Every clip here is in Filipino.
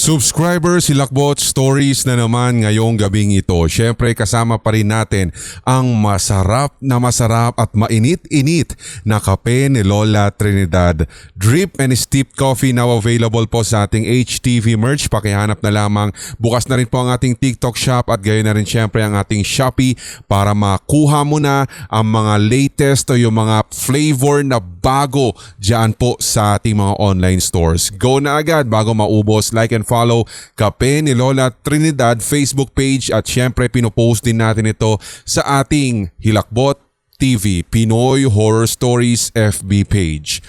Subscriber si Lakbot Stories na naman ngayong gabing ito. Siyempre kasama pa rin natin ang masarap at mainit-init na kape ni Lola Trinidad. Drip and steeped coffee now available po sa ating HTV merch. Pakihanap na lamang. Bukas na rin po ang ating TikTok shop at gayon na rin siyempre ang ating Shopee para makuha mo na ang mga latest o yung mga flavor na bago dyan po sa ating mga online stores. Go na agad bago maubos. Like and follow Kape ni Lola Trinidad Facebook page at syempre pinopost din natin ito sa ating Hilakbot TV Pinoy Horror Stories FB page.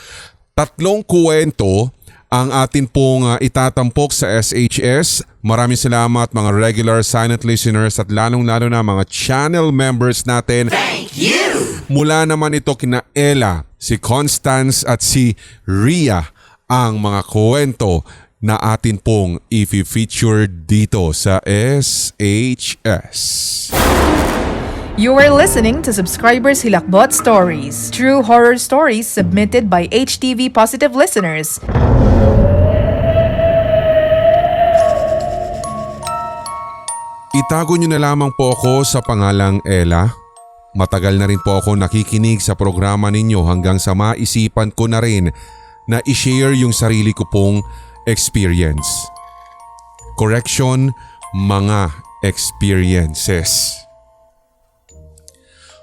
3 kwento ang atin pong itatampok sa SHS. Maraming salamat mga regular silent listeners at lalong-lalo na mga channel members natin. Thank you! Mula naman ito kina Ella, si Constance at si Ria ang mga kwento na atin pong i-feature dito sa SHS. You are listening to Subscribers Hilakbot Stories, true horror stories submitted by HTV Positive listeners. Itago nyo na lamang po ako sa pangalang Ella. Matagal na rin po ako nakikinig sa programa ninyo hanggang sa maisipan ko na rin na i-share yung sarili ko pong experience. Correction, mga experiences.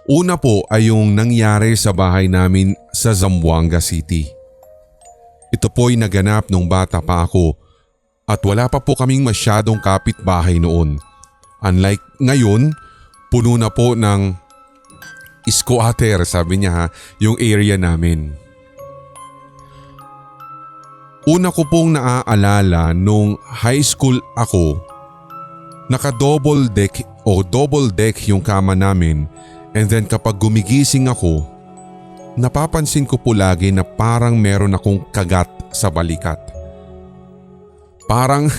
Una po ay yung nangyari sa bahay namin sa Zamboanga City. Ito po'y naganap nung bata pa ako at wala pa po kaming masyadong kapitbahay noon. Unlike ngayon, puno na po ng squatter, sabi niya ha, yung area namin. Una ko pong naaalala nung high school ako, naka-double deck yung kama namin, and then kapag gumigising ako, napapansin ko po lagi na parang meron akong kagat sa balikat. Parang,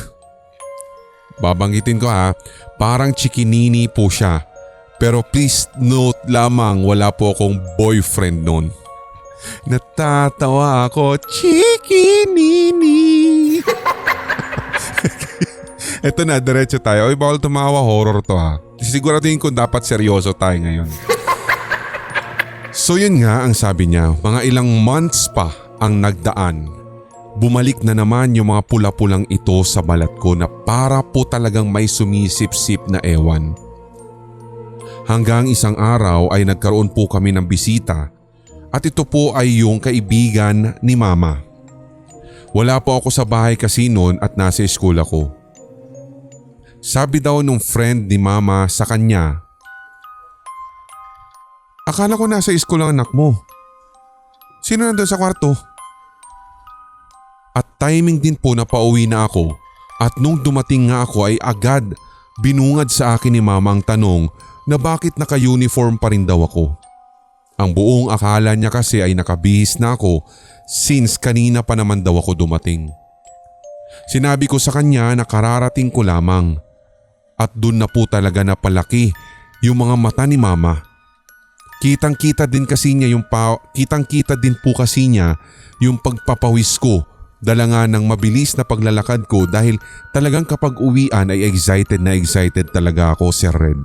babanggitin ko ha, parang chikinini po siya. Pero please note lamang wala po akong boyfriend noon. Natatawa ako, chikinini. Eto na, diretso tayo. Oy, bawal tumawa, horror to ha. Siguraduhin ko dapat seryoso tayo ngayon. So yun nga ang sabi niya, mga ilang months pa ang nagdaan. Bumalik na naman yung mga pula-pulang ito sa balat ko na para po talagang may sumisip-sip na ewan. Hanggang isang araw ay nagkaroon po kami ng bisita at ito po ay yung kaibigan ni Mama. Wala po ako sa bahay kasi noon at nasa school ako. Sabi daw nung friend ni Mama sa kanya, "Akala ko nasa school ang anak mo. Sino nandun sa kwarto?" At timing din po na pauwi na ako at nung dumating nga ako ay agad binungad sa akin ni Mama ang tanong na bakit naka-uniform pa rin daw ako. Ang buong akala niya kasi ay nakabihis na ako since kanina pa naman daw ako dumating. Sinabi ko sa kanya na kararating ko lamang at dun na po talaga napalaki yung mga mata ni Mama. Kitang-kita din po kasi niya yung pagpapawis ko, dala nga ng mabilis na paglalakad ko dahil talagang kapag uwian ay excited talaga ako, Sir Red.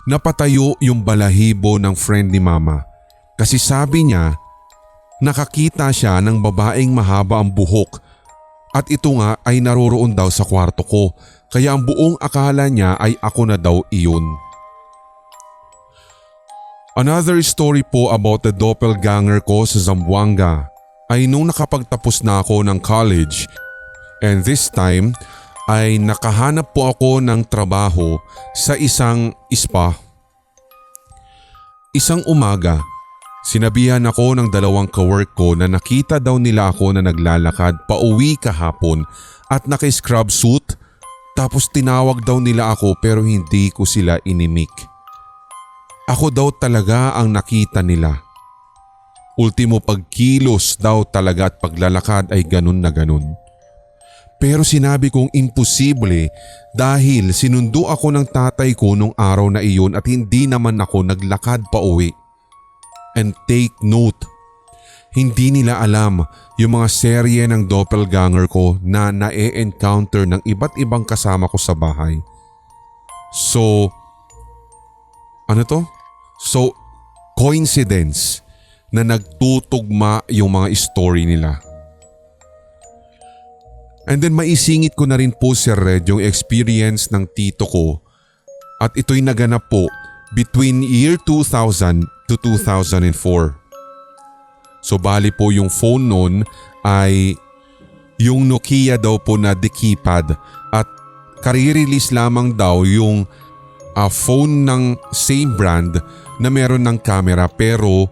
Napatayo yung balahibo ng friend ni Mama kasi sabi niya nakakita siya ng babaeng mahaba ang buhok at ito nga ay naroroon daw sa kwarto ko kaya ang buong akala niya ay ako na daw iyon. Another story po about the doppelganger ko sa Zamboanga ay nung nakapagtapos na ako ng college and this time ay nakahanap po ako ng trabaho sa isang spa. Isang umaga, sinabihan ako ng 2 kawork ko na nakita daw nila ako na naglalakad pauwi kahapon at naka-scrub suit tapos tinawag daw nila ako pero hindi ko sila inimik. Ako daw talaga ang nakita nila. Ultimo pagkilos daw talaga at paglalakad ay ganun na ganun. Pero sinabi kong imposible dahil sinundo ako ng tatay ko nung araw na iyon at hindi naman ako naglakad pa uwi. And take note, Hindi nila alam yung mga serye ng doppelganger ko na na-encounter ng iba't ibang kasama ko sa bahay. So, ano to? So, coincidence na nagtutugma yung mga story nila. And then maisingit ko na rin po, Sir Red, yung experience ng tito ko at ito'y naganap po between year 2000 to 2004. So bali po yung phone noon ay yung Nokia daw po na the keypad at kare-release lamang daw yung phone ng same brand na meron ng camera pero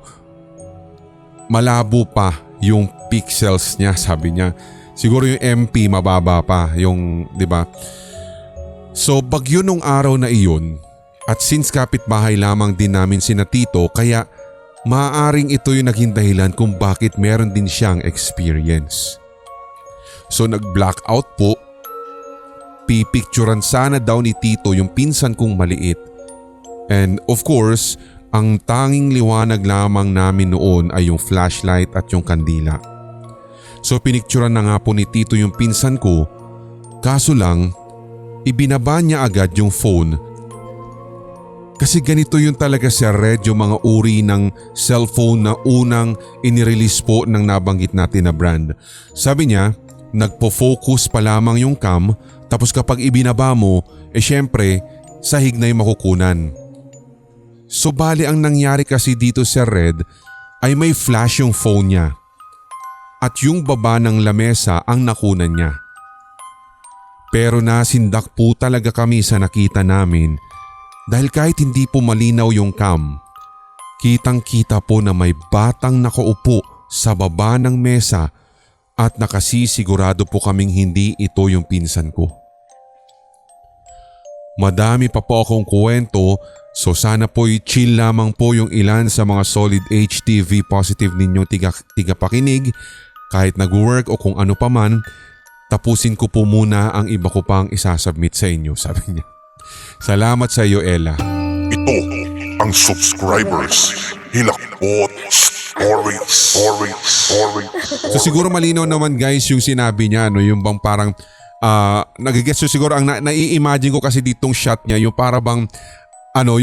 malabo pa yung pixels niya, sabi niya. Siguro yung MP mababa pa yung, 'di ba? So bagyo nung araw na iyon at since kapitbahay lamang din namin sina Tito kaya maaaring ito yung naging dahilan kung bakit meron din siyang experience. So nag-blackout po. Pipicturan sana daw ni Tito yung pinsan kong maliit. And of course, ang tanging liwanag lamang namin noon ay yung flashlight at yung kandila. So pinicturan na nga po ni Tito yung pinsan ko, kaso lang ibinaba niya agad yung phone. Kasi ganito yun talaga, Sir Red, yung mga uri ng cellphone na unang inirelease po ng nabanggit natin na brand. Sabi niya, nagpo-focus pa lamang yung cam tapos kapag ibinaba mo, syempre sahig na yung makukunan. So bali ang nangyari kasi dito, Sir Red, ay may flash yung phone niya. At yung baba ng lamesa ang nakunan niya. Pero nasindak po talaga kami sa nakita namin dahil kahit hindi po malinaw yung cam, kitang-kita po na may batang nakaupo sa baba ng mesa at nakasisigurado po kaming hindi ito yung pinsan ko. Madami pa po akong kwento, so sana po i-chill lamang po yung ilan sa mga solid HTV positive ninyong tigapakinig. Kahit nag-work o kung ano pa man, tapusin ko po muna ang iba ko pang isasubmit sa inyo, sabi niya. Salamat sa iyo, Ella. Ito ang subscribers Hilakbot Stories. So siguro malinaw naman guys yung sinabi niya, no, yung bang parang nagigets so siguro ang nai-imagine ko kasi ditong shot niya yung para bang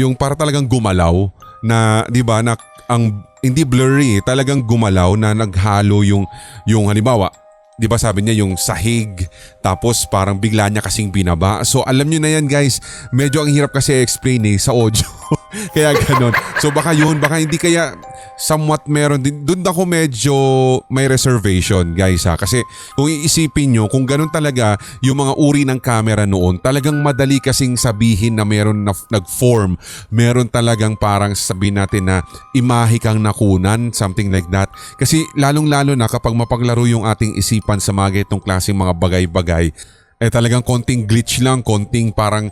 yung para talagang gumalaw na 'di ba na ang hindi blurry, talagang gumalaw na naghalo yung halimbawa, 'di ba sabi niya yung sahig tapos parang bigla niya kasing binaba. So alam niyo na yan guys, medyo ang hirap kasi explain sa audio. Kaya ganun. So baka hindi kaya somewhat meron din. Doon ako medyo may reservation guys kasi kung iisipin nyo kung ganun talaga yung mga uri ng camera noon, talagang madali kasing sabihin na meron na nag-form, meron talagang parang sabihin natin na imahe kang nakunan, something like that. Kasi lalong-lalo na kapag mapaglaro yung ating isipan sa mga itong klaseng mga bagay-bagay, talagang konting glitch lang, konting parang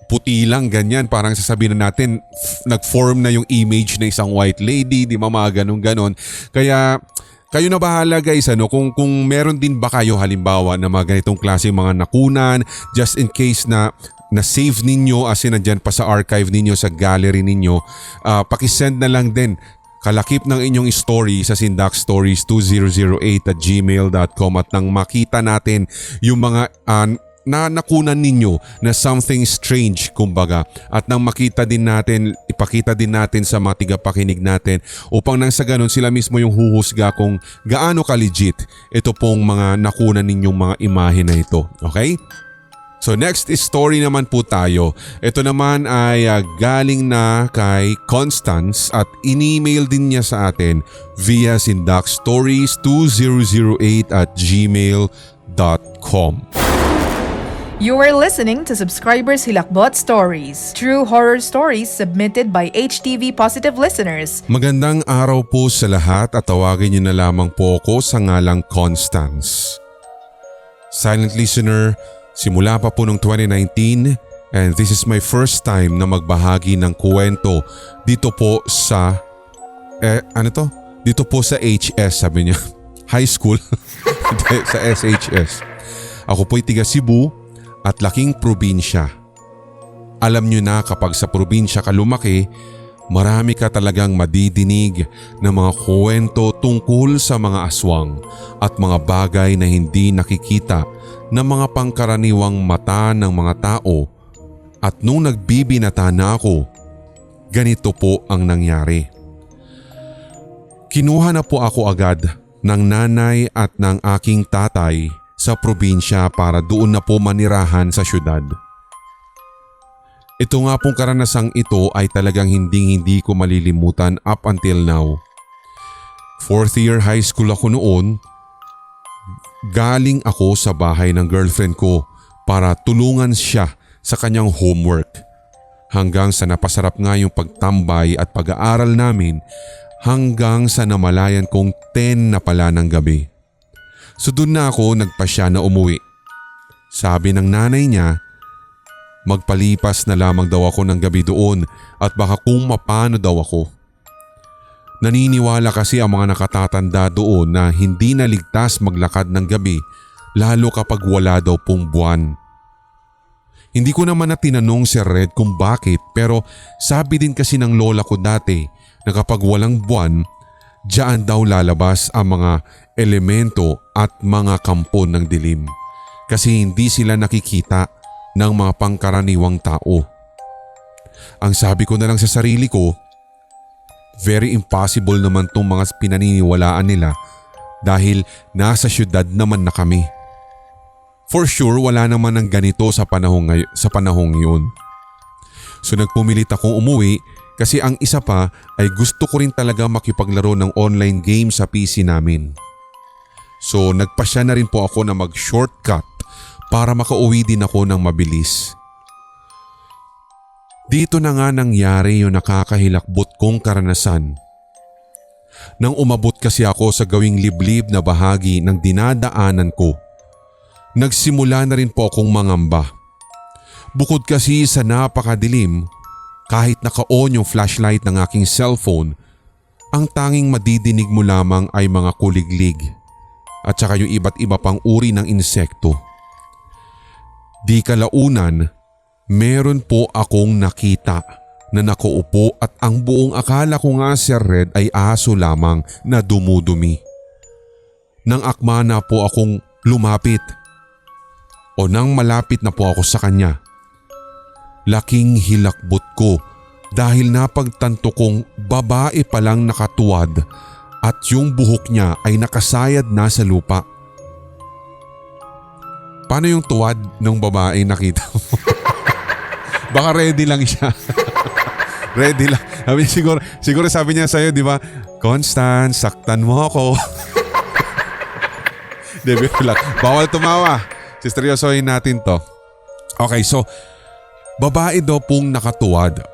puti lang ganyan, parang sasabihin na natin nag-form na yung image na isang white lady, di ba mga ganun-ganon. Kaya kayo na bahala guys, kung meron din ba kayo halimbawa na mga ganitong klase mga nakunan, just in case na na-save ninyo as in nandyan pa sa archive ninyo, sa gallery ninyo, pakisend na lang din kalakip ng inyong story sa sindakstories2008@gmail.com at nang makita natin yung mga na nakunan ninyo na something strange kumbaga at nang ipakita din natin sa mga tigapakinig natin upang nang sa ganun sila mismo yung huhusga kung gaano ka-legit ito pong mga nakunan ninyong mga imahe na ito. Okay? So next story naman po tayo. Ito naman ay galing na kay Constance at in-email din niya sa atin via sindakstories2008@gmail.com. You are listening to Subscribers Hilakbot Stories, true horror stories submitted by HTV Positive listeners. Magandang araw po sa lahat at tawagin niyo na lamang po ako sa ngalang Constance. Silent listener, simula pa po noong 2019 and this is my first time na magbahagi ng kwento dito po sa Dito po sa HS, sabi niya. High school. Sa SHS. Ako po'y tiga Cebu at laking probinsya. Alam niyo na kapag sa probinsya ka lumaki, marami ka talagang madidinig na mga kwento tungkol sa mga aswang at mga bagay na hindi nakikita ng mga pangkaraniwang mata ng mga tao. At nung nagbibinata na ako, ganito po ang nangyari. Kinuha na po ako agad ng nanay at ng aking tatay sa probinsya para doon na po manirahan sa syudad. Ito nga pong karanasang ito ay talagang hindi ko malilimutan up until now. 4th year high school ako noon. Galing ako sa bahay ng girlfriend ko para tulungan siya sa kanyang homework. Hanggang sa napasarap nga yung pagtambay at pag-aaral namin hanggang sa namalayan kong 10 na pala ng gabi. So doon na ako nagpasya na umuwi. Sabi ng nanay niya, magpalipas na lamang daw ako ng gabi doon at baka kung mapano daw ako. Naniniwala kasi ang mga nakatatanda doon na hindi naligtas maglakad ng gabi lalo kapag wala daw pong buwan. Hindi ko naman na tinanong si Red kung bakit pero sabi din kasi ng lola ko dati na kapag walang buwan, diyan daw lalabas ang mga elemento at mga kampo ng dilim kasi hindi sila nakikita ng mga pangkaraniwang tao. Ang sabi ko na lang sa sarili ko, very impossible naman tong mga pinaniniwalaan nila dahil nasa syudad naman na kami. For sure wala naman ng ganito sa panahong yun. So nagpumilit akong umuwi kasi ang isa pa ay gusto ko rin talaga makipaglaro ng online game sa PC namin. So nagpasya na rin po ako na mag-shortcut para makauwi din ako ng mabilis. Dito na nga nangyari yung nakakahilakbot kong karanasan. Nang umabot kasi ako sa gawing liblib na bahagi ng dinadaanan ko, nagsimula na rin po akong mangamba. Bukod kasi sa napakadilim, kahit naka-on yung flashlight ng aking cellphone, ang tanging madidinig mo lamang ay mga kuliglig at saka yung iba't iba pang uri ng insekto. Di kalaunan, meron po akong nakita na nakaupo at ang buong akala ko nga si Red ay aso lamang na dumudumi. Nang akma na po akong lumapit o nang malapit na po ako sa kanya, laking hilakbot ko dahil napagtanto kong babae palang nakatuwad at yung buhok niya ay nakasayad na sa lupa. Paano yung tuwad ng babae nakita mo? Baka ready lang siya. Ready lang. Siguro sabi niya sa'yo, di ba? Constance, saktan mo ako. Di lang. Bawal tumawa. Sisteryosohin natin to. Okay, so babae daw pong nakatuwad.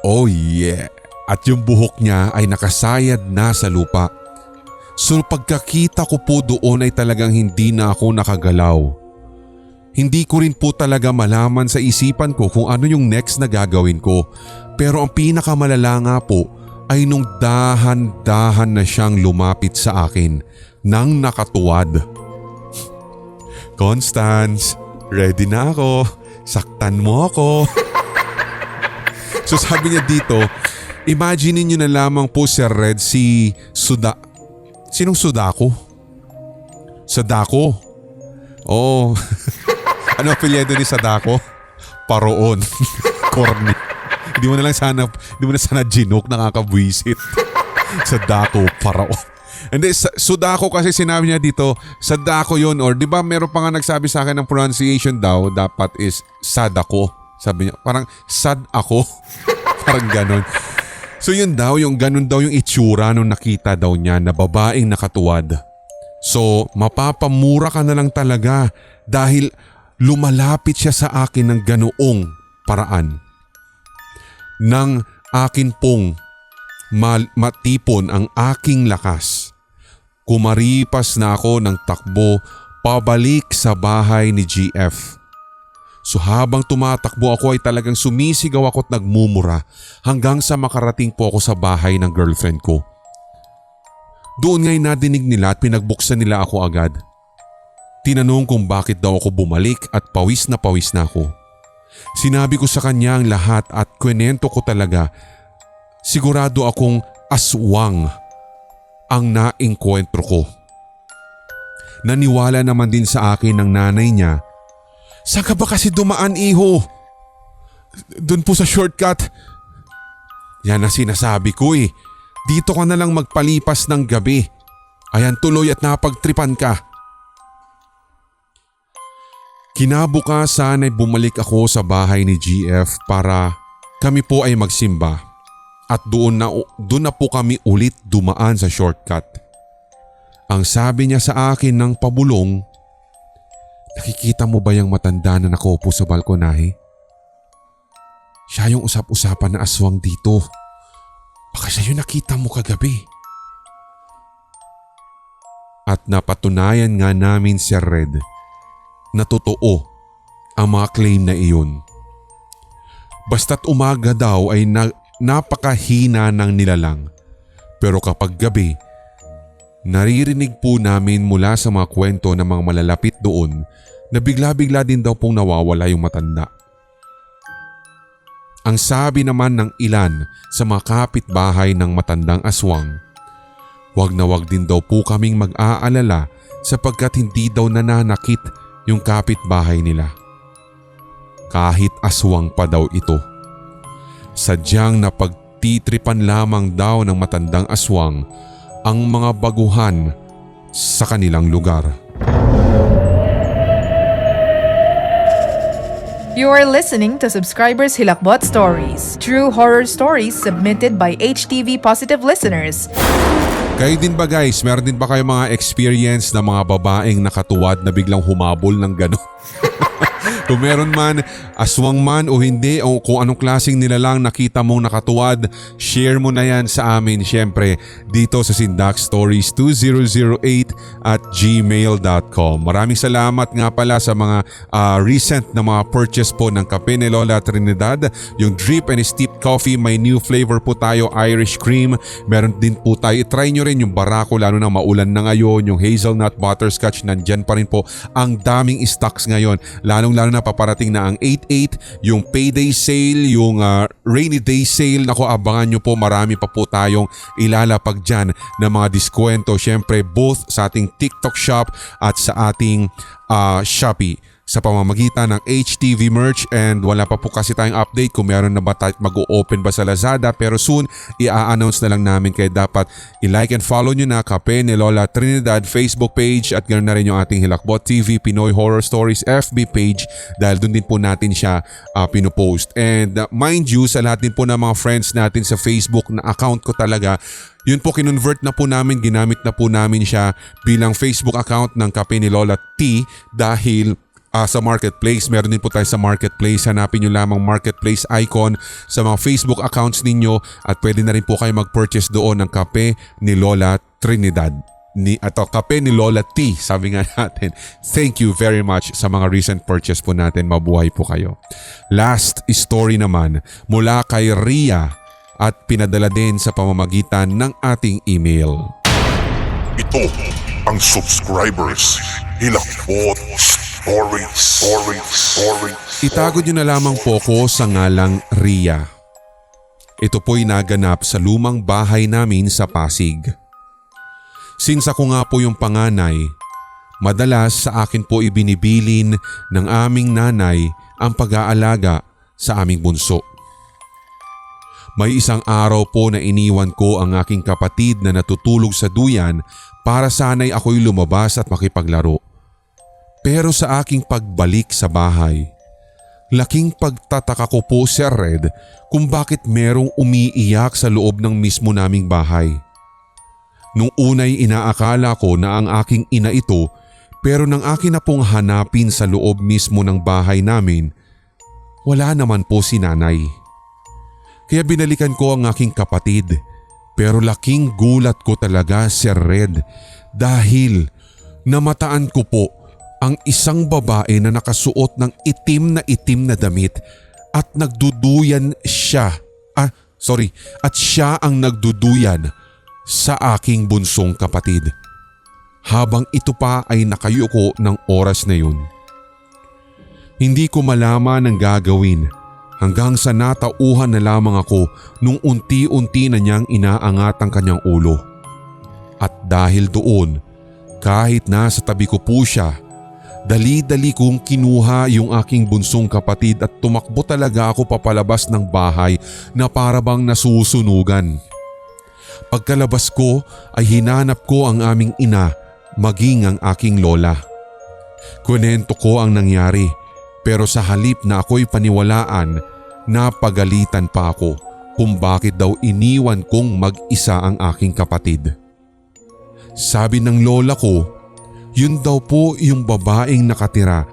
Oh yeah. At yung buhok niya ay nakasayad na sa lupa. So pagkakita ko po doon ay talagang hindi na ako nakagalaw. Hindi ko rin po talaga malaman sa isipan ko kung ano yung next na gagawin ko. Pero ang pinakamalala nga po ay nung dahan-dahan na siyang lumapit sa akin nang nakatuwad. Constance, ready na ako. Saktan mo ako. So sabi niya dito, imagine niyo na lamang po si Red si Sinong Sudako? Sadako? Oh. Ano apelyido ni Sadako? Paroon. Corny. Hindi mo na sana ginok, nakakabwisit. Sadako, Paraon. Hindi, Sudako kasi sinabi niya dito, Sadako yun, or di ba meron pa nga nagsabi sa akin ng pronunciation daw, dapat is Sadako. Sabi niya, parang sad ako. Parang ganon. So yun daw, yung ganon daw yung itsura nung nakita daw niya na babaeng nakatuwad. So mapapamura ka na lang talaga dahil lumalapit siya sa akin ng ganoong paraan. Nang akin pong matipon ang aking lakas, kumaripas na ako ng takbo pabalik sa bahay ni GF. So habang tumatakbo ako ay talagang sumisigaw ako at nagmumura hanggang sa makarating po ako sa bahay ng girlfriend ko. Doon nga'y nadinig nila at pinagbuksan nila ako agad. Tinanong kung bakit daw ako bumalik at pawis na ako. Sinabi ko sa kanya ang lahat at kwento ko talaga sigurado akong aswang ang naengkwentro ko. Naniwala naman din sa akin ng nanay niya. Saan ka ba kasi dumaan, iho? Doon po sa shortcut. Yan ang sinasabi ko eh. Dito ka na lang magpalipas ng gabi. Ayan tuloy at napagtripan ka. Kinabukasan ay bumalik ako sa bahay ni GF para kami po ay magsimba. At doon na po kami ulit dumaan sa shortcut. Ang sabi niya sa akin ng pabulong, nakikita mo ba yung matanda na nakaupo sa balkonahe? Siya yung usap-usapan na aswang dito. Baka siya yung nakita mo kagabi. At napatunayan nga namin, Sir Red, na totoo ang mga claim na iyon. Basta't umaga daw ay napakahina ng nilalang. Pero kapag gabi, naririnig po namin mula sa mga kwento ng mga malalapit doon na bigla-bigla din daw pong nawawala yung matanda. Ang sabi naman ng ilan sa mga kapitbahay ng matandang aswang, wag na wag din daw po kaming mag-aalala sapagkat hindi daw nananakit yung kapitbahay nila. Kahit aswang pa daw ito. Sadyang napagtitripan lamang daw ng matandang aswang ang mga baguhan sa kanilang lugar. You are listening to Subscribers Hilakbot Stories, true horror stories submitted by HTV Positive listeners. Kayo din ba guys, meron din ba kayo mga experience na mga babaeng nakatuwad na biglang humabol ng gano'n? Kung meron man, aswang man o hindi o kung anong klaseng nilalang nakita mong nakatuwad, share mo na yan sa amin syempre dito sa sindakstories2008@gmail.com. Maraming salamat nga pala sa mga recent na mga purchase po ng kape ni Lola Trinidad. Yung Drip and Steep Coffee, may new flavor po tayo, Irish Cream. Meron din po tayo, try nyo rin yung Barako lalo na maulan na ngayon. Yung Hazelnut Butterscotch, nandyan pa rin po. Ang daming stocks ngayon, lalong lalo na paparating na ang 8/8, yung payday sale, yung rainy day sale. Nako, abangan nyo po, marami pa po tayong ilalapag dyan ng mga diskwento. Syempre both sa ating TikTok shop at sa ating Shopee sa pamamagitan ng HTV merch, and wala pa po kasi tayong update kung meron na ba mag-o-open ba sa Lazada, pero soon i-announce na lang namin, kaya dapat i-like and follow nyo na Kape ni Lola Trinidad Facebook page at ganoon na rin yung ating Hilakbot TV Pinoy Horror Stories FB page dahil doon din po natin siya pinopost. And mind you, sa lahat din po ng mga friends natin sa Facebook na account ko talaga, yun po kinonvert na po namin, ginamit na po namin siya bilang Facebook account ng Kape ni Lola T dahil sa marketplace. Meron din po tayo sa marketplace. Hanapin nyo lamang marketplace icon sa mga Facebook accounts ninyo at pwede na rin po kayo mag-purchase doon ng Kape ni Lola Trinidad. Kape ni Lola T, sabi nga natin. Thank you very much sa mga recent purchase po natin. Mabuhay po kayo. Last story naman mula kay Ria at pinadala din sa pamamagitan ng ating email. Ito ang Subscribers Hilakbot Stories. Itago nyo na lamang po ko sa ngalang Ria. Ito po'y naganap sa lumang bahay namin sa Pasig. Since ako nga po yung panganay, madalas sa akin po ibinibilin ng aming nanay ang pag-aalaga sa aming bunso. May isang araw po na iniwan ko ang aking kapatid na natutulog sa duyan para sana'y ako'y lumabas at makipaglaro. Pero sa aking pagbalik sa bahay, laking pagtataka ko po, Sir Red, kung bakit merong umiiyak sa loob ng mismo naming bahay. Nung unay inaakala ko na ang aking ina ito, pero nang akin na pong hanapin sa loob mismo ng bahay namin, wala naman po si nanay. Kaya binalikan ko ang aking kapatid, pero laking gulat ko talaga, Sir Red, dahil namataan ko po ang isang babae na nakasuot ng itim na damit at nagduduyan siya. At siya ang nagduduyan sa aking bunsong kapatid. Habang ito pa ay nakayuko ng oras na yun. Hindi ko malaman ang gagawin hanggang sa natauhan na lamang ako nung unti-unti na niyang inaangat ang kanyang ulo. At dahil doon, kahit nasa tabi ko po siya, dali-dali kong kinuha yung aking bunsong kapatid at tumakbo talaga ako papalabas ng bahay na para bang nasusunugan. Pagkalabas ko ay hinanap ko ang aming ina maging ang aking lola. Kunento ko ang nangyari pero sa halip na ako'y paniwalaan, napagalitan pa ako kung bakit daw iniwan kong mag-isa ang aking kapatid. Sabi ng lola ko, yun daw po yung babaeng nakatira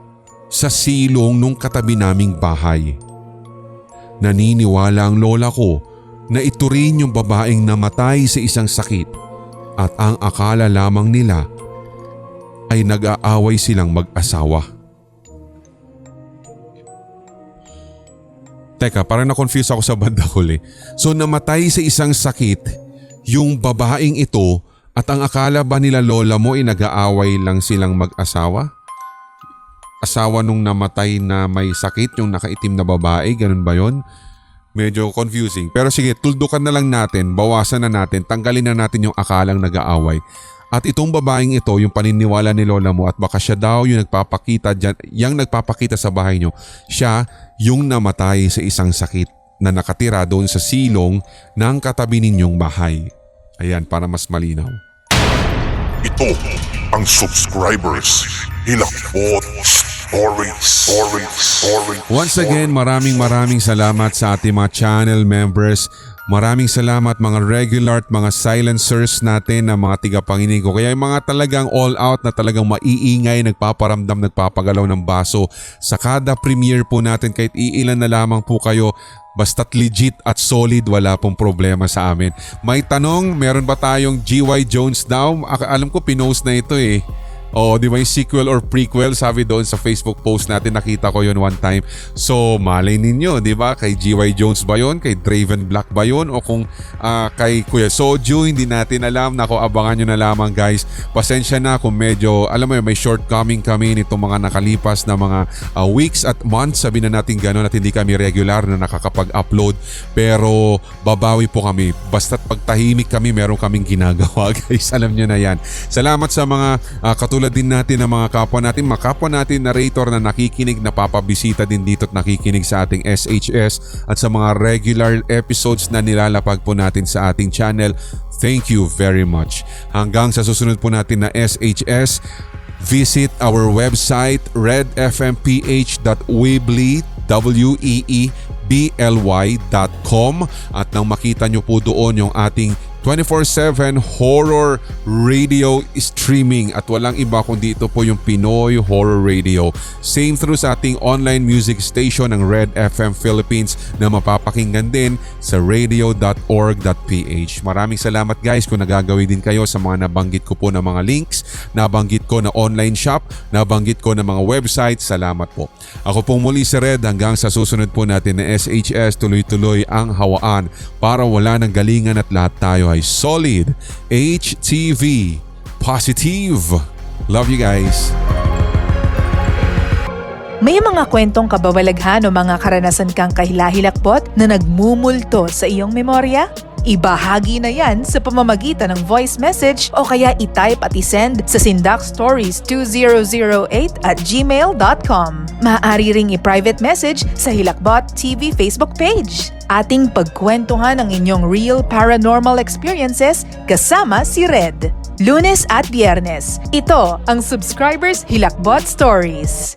sa silong nung katabi naming bahay. Naniniwala ang lola ko na ito rin yung babaeng namatay sa isang sakit at ang akala lamang nila ay nag-aaway silang mag-asawa. Teka, parang na-confuse ako sa banda huli. So namatay sa isang sakit yung babaeng ito at ang akala ba nila lola mo ay nag-aaway lang silang mag-asawa? Asawa nung namatay na may sakit, yung nakaitim na babae, ganun ba yun? Medyo confusing. Pero sige, tuldukan na lang natin, bawasan na natin, tanggalin na natin yung akalang nag-aaway. At itong babaeng ito, yung paniniwala ni lola mo at baka siya daw yung nagpapakita dyan, yung nagpapakita sa bahay nyo, siya yung namatay sa isang sakit na nakatira doon sa silong ng katabi ninyong bahay. Ayan, para mas malinaw. Ito ang subscribers Hilakbot Stories. Once again, maraming salamat sa ating mga channel members. Maraming salamat mga regular at mga silencers natin na mga tigapanginig ko. Kaya yung mga talagang all out na talagang maiingay, nagpaparamdam, nagpapagalaw ng baso sa kada premiere po natin, kahit iilan na lamang po kayo, basta't legit at solid, wala pong problema sa amin. May tanong, meron ba tayong GY Jones daw? Alam ko pinost na ito eh. O di ba yung sequel or prequel, sabi doon sa Facebook post natin, nakita ko yun one time. So malay ninyo, di ba? Kay GY Jones ba yun? Kay Draven Black ba yun? O kung kay Kuya Soju, hindi natin alam. Nako, abangan nyo na lamang guys. Pasensya na kung medyo, alam mo yun, may shortcoming kami nitong mga nakalipas na mga weeks at months. Sabi na natin gano'n at hindi kami regular na nakakapag-upload. Pero babawi po kami. Basta't pagtahimik kami, meron kaming ginagawa guys. Alam nyo na yan. Salamat sa mga katulad din natin ng mga kapwa natin narrator na nakikinig, napapabisita din dito at nakikinig sa ating SHS at sa mga regular episodes na nilalapag po natin sa ating channel. Thank you very much. Hanggang sa susunod po natin na SHS, visit our website redfmph.weebly.com at nang makita nyo po doon yung ating 24/7 horror radio streaming at walang iba kundi ito po yung Pinoy Horror Radio. Same through sa ating online music station ng Red FM Philippines na mapapakinggan din sa radio.org.ph. Maraming salamat guys kung nagagawin din kayo sa mga nabanggit ko po na mga links, nabanggit ko na online shop, nabanggit ko na mga website. Salamat po. Ako pong muli si Red, hanggang sa susunod po natin na SHS, tuloy-tuloy ang hawaan para wala ng galingan at lahat tayo ay solid. HTV Positive. Love you guys. May mga kwentong kababalaghan o mga karanasan kang kahilahilakbot na nagmumulto sa iyong memorya? Ibahagi na yan sa pamamagitan ng voice message o kaya i-type at i-send sa sindakstories2008@gmail.com. Maaari ring i-private message sa Hilakbot TV Facebook page. Ating pagkwentuhan ang inyong real paranormal experiences kasama si Red. Lunes at Biyernes, ito ang Subscribers Hilakbot Stories.